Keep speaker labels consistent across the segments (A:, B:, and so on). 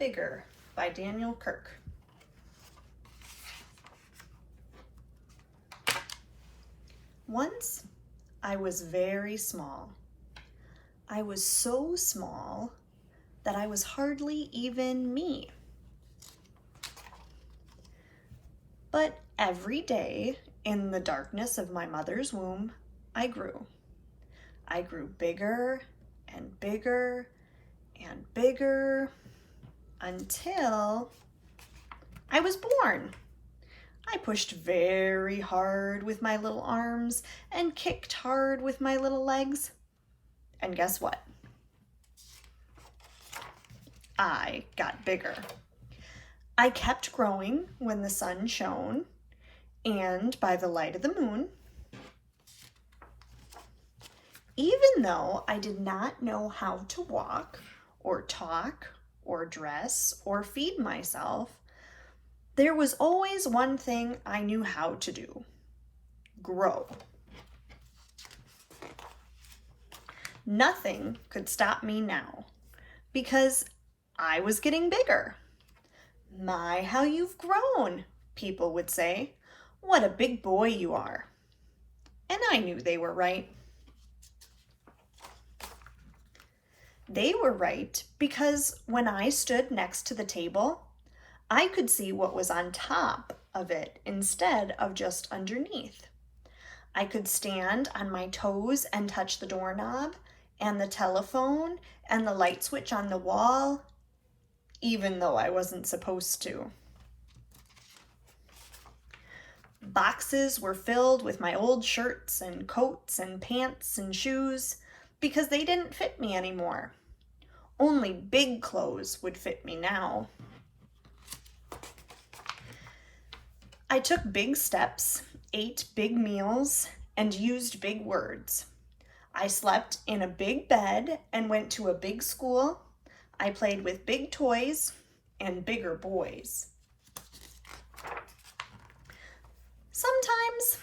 A: Bigger by Daniel Kirk. Once, I was very small. I was so small that I was hardly even me. But every day in the darkness of my mother's womb, I grew. I grew bigger and bigger and bigger until I was born. I pushed very hard with my little arms and kicked hard with my little legs. And guess what? I got bigger. I kept growing when the sun shone and by the light of the moon. Even though I did not know how to walk or talk or dress or feed myself, there was always one thing I knew how to do: grow. Nothing could stop me now because I was getting bigger. "My, how you've grown," people would say. "What a big boy you are." And I knew they were right. They were right because when I stood next to the table, I could see what was on top of it instead of just underneath. I could stand on my toes and touch the doorknob and the telephone and the light switch on the wall, even though I wasn't supposed to. Boxes were filled with my old shirts and coats and pants and shoes because they didn't fit me anymore. Only big clothes would fit me now. I took big steps, ate big meals, and used big words. I slept in a big bed and went to a big school. I played with big toys and bigger boys. Sometimes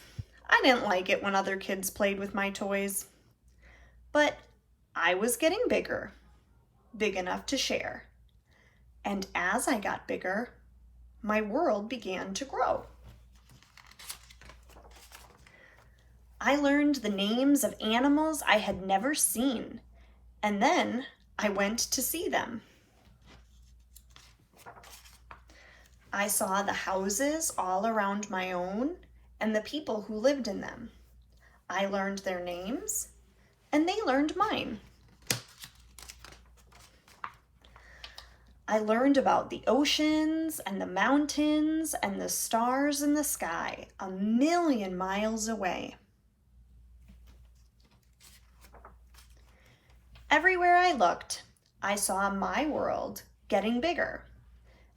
A: I didn't like it when other kids played with my toys, but I was getting bigger, big enough to share. And as I got bigger, my world began to grow. I learned the names of animals I had never seen, and then I went to see them. I saw the houses all around my own and the people who lived in them. I learned their names, and they learned mine. I learned about the oceans and the mountains and the stars in the sky 1,000,000 miles away. Everywhere I looked, I saw my world getting bigger,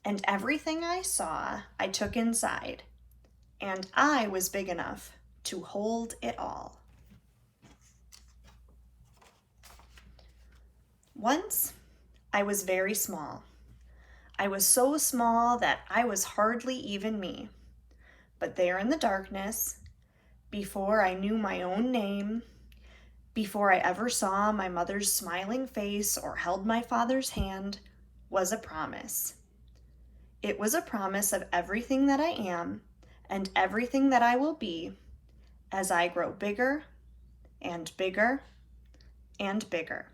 A: and everything I saw, I took inside, and I was big enough to hold it all. Once, I was very small. I was so small that I was hardly even me. But there in the darkness, before I knew my own name, before I ever saw my mother's smiling face or held my father's hand, was a promise. It was a promise of everything that I am and everything that I will be as I grow bigger and bigger and bigger.